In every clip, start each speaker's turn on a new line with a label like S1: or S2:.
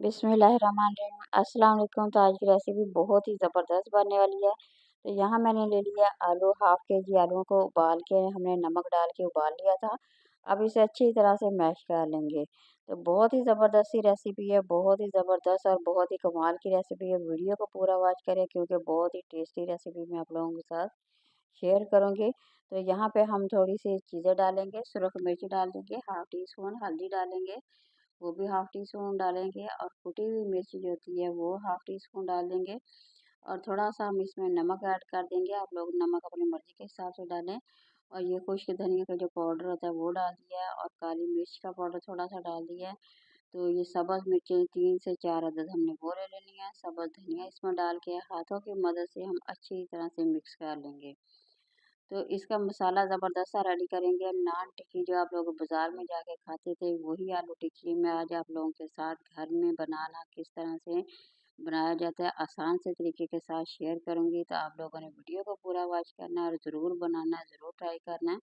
S1: बिस्मिल्लाहिर्रहमानिर्रहीम। अस्सलाम वालेकुम। तो आज की रेसिपी बहुत ही ज़बरदस्त बनने वाली है। तो यहाँ मैंने ले लिया आलू, हाफ़ केजी आलूओं को उबाल के हमने नमक डाल के उबाल लिया था। अब इसे अच्छी तरह से मैश कर लेंगे। तो बहुत ही ज़बरदस्त सी रेसिपी है, बहुत ही ज़बरदस्त और बहुत ही कमाल की रेसिपी है। वीडियो को पूरा वॉच करें क्योंकि बहुत ही टेस्टी रेसिपी मैं आप लोगों के साथ शेयर करूँगी। तो यहाँ पे हम थोड़ी सी चीज़ें डालेंगे, सुरख मिर्च डाल देंगे, हाफ़ टी स्पून हल्दी डालेंगे, वो भी हाफ़ टी स्पून डालेंगे और कुटी हुई मिर्च जो होती है वो हाफ़ टी स्पून डाल देंगे और थोड़ा-सा हम इसमें नमक ऐड कर देंगे। आप लोग नमक अपनी मर्ज़ी के हिसाब से डालें और ये खुश्क धनिया का जो पाउडर होता है वो डाल दिया है और काली मिर्च का पाउडर थोड़ा-सा डाल दिया है। तो ये सब्ज़ मिर्चें 3 से 4 अदद हमने वो ले लेनी है। सब्ज़ धनिया इसमें डाल के हाथों की मदद से हम अच्छी तरह से मिक्स कर लेंगे। तो इसका मसाला ज़बरदस्त सा रेडी करेंगे। नान टिक्की जो आप लोग बाज़ार में जाके खाते थे वही आलू टिक्की मैं आज आप लोगों के साथ घर में बनाना किस तरह से बनाया जाता है आसान से तरीके के साथ शेयर करूंगी। तो आप लोगों ने वीडियो को पूरा वॉच करना है और ज़रूर बनाना है, ज़रूर ट्राई करना है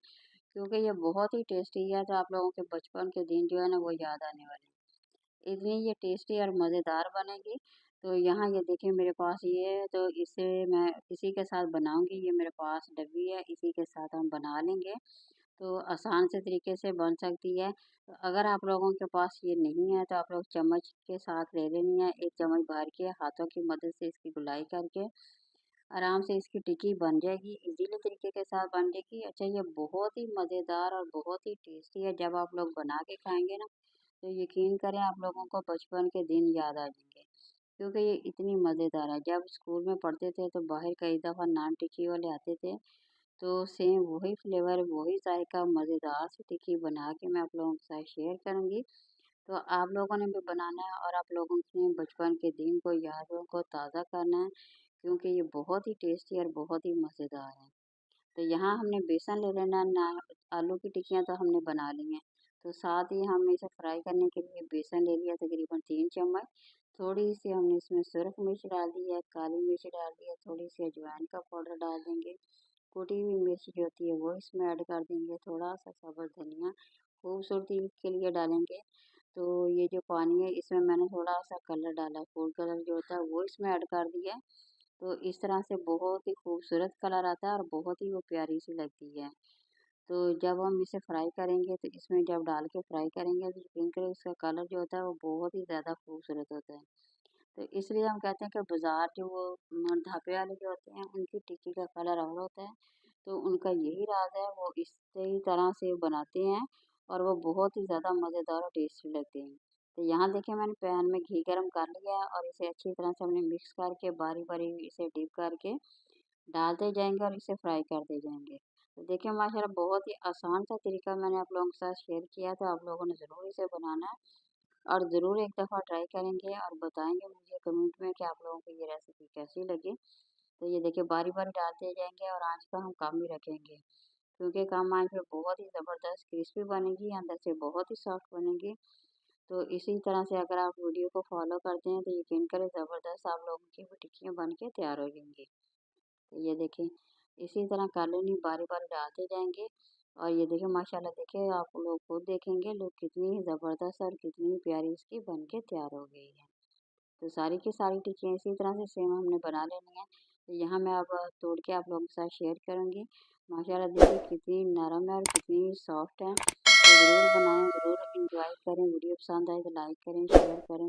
S1: क्योंकि ये बहुत ही टेस्टी है। तो आप लोगों के बचपन के दिन जो है ना वो याद आने वाले हैं। इतनी ये टेस्टी और मज़ेदार बनेगी। तो यहाँ ये देखिए मेरे पास ये है तो इसे मैं इसी के साथ बनाऊंगी। ये मेरे पास डब्बी है, इसी के साथ हम बना लेंगे। तो आसान से तरीके से बन सकती है। तो अगर आप लोगों के पास ये नहीं है तो आप लोग चम्मच के साथ ले लेनी है। एक चम्मच भर के हाथों की मदद से इसकी गुलाई करके आराम से इसकी टिक्की बन जाएगी। इजीली तरीके के साथ बन जाएगी। अच्छा ये बहुत ही मज़ेदार और बहुत ही टेस्टी है। जब आप लोग बना के खाएंगे ना तो यकीन करें आप लोगों को बचपन के दिन याद आ जाएंगे क्योंकि ये इतनी मज़ेदार है। जब स्कूल में पढ़ते थे तो बाहर कई दफ़ा नान टिक्की वाले आते थे तो सेम वही फ्लेवर वही जायका मज़ेदार सी टिक्की बना के मैं आप लोगों के साथ शेयर करूँगी। तो आप लोगों ने भी बनाना है और आप लोगों के बचपन के दिन को यादों को ताज़ा करना है क्योंकि ये बहुत ही टेस्टी और बहुत ही मज़ेदार है। तो यहाँ हमने बेसन ले लेना ना। आलू की टिक्कियाँ तो हमने बना ली हैं। तो साथ ही हमने इसे फ्राई करने के लिए बेसन ले लिया तकरीबन 3 चम्मच। थोड़ी सी हमने इसमें सुरख मिर्च डाल दी है, काली मिर्च डाल दी है, थोड़ी सी अजवाइन का पाउडर डाल देंगे। कुटी हुई मिर्च जो होती है वो इसमें ऐड कर देंगे। थोड़ा सा सब्ज़ धनिया खूबसूरती के लिए डालेंगे। तो ये जो पानी है इसमें मैंने थोड़ा सा कलर डाला, फूड कलर जो होता है वो इसमें ऐड कर दिया है। तो इस तरह से बहुत ही खूबसूरत कलर आता है और बहुत ही वो प्यारी सी लगती है। तो जब हम इसे फ्राई करेंगे तो इसमें जब डाल के फ्राई करेंगे तो पिंक कलर इसका कलर जो होता है वो बहुत ही ज़्यादा खूबसूरत होता है। तो इसलिए हम कहते हैं कि बाज़ार जो वो ढाबे वाले जो होते हैं उनकी टिक्की का कलर और होता है। तो उनका यही राज है, वो इसी तरह से बनाते हैं और वो बहुत ही ज़्यादा मज़ेदार और टेस्टी लगते हैं। तो यहाँ देखिए मैंने पैन में घी गरम कर लिया है और इसे अच्छी तरह से हमने मिक्स करके बारी बारी इसे डिप करके डालते जाएंगे और इसे फ्राई करते जाएंगे। तो देखिए माशाल्लाह बहुत ही आसान सा तरीका मैंने आप लोगों के साथ शेयर किया था। आप लोगों ने ज़रूर इसे बनाना है और ज़रूर एक दफ़ा ट्राई करेंगे और बताएंगे मुझे कमेंट में कि आप लोगों को ये रेसिपी कैसी लगी। तो ये देखिए बारी बारी डालते जाएंगे और आंच का हम कम ही रखेंगे क्योंकि कम आंच पे बहुत ही ज़बरदस्त क्रिस्पी बनेगी, अंदर से बहुत ही सॉफ्ट बनेगी। तो इसी तरह से अगर आप वीडियो को फॉलो करते हैं तो यकीन करें ज़बरदस्त आप लोगों की वो टिक्कियाँ बन के तैयार हो जाएंगी। तो ये देखें इसी तरह कर लेनी, बारी बारी डालते जाएंगे और ये देखें माशाल्लाह देखिए आप लोग खुद देखेंगे लोग कितनी ही ज़बरदस्त और कितनी प्यारी इसकी बन के तैयार हो गई है। तो सारी की सारी टिक्कियाँ इसी तरह से सेम हमने बना लेनी है। तो यहाँ मैं अब तोड़ के आप लोगों के साथ शेयर करूँगी। माशाल्लाह देखिए कितनी नरम है और कितनी सॉफ्ट है। तो ज़रूर बनाएं, ज़रूर इंजॉय करें। वीडियो पसंद आए तो लाइक करें, शेयर करें।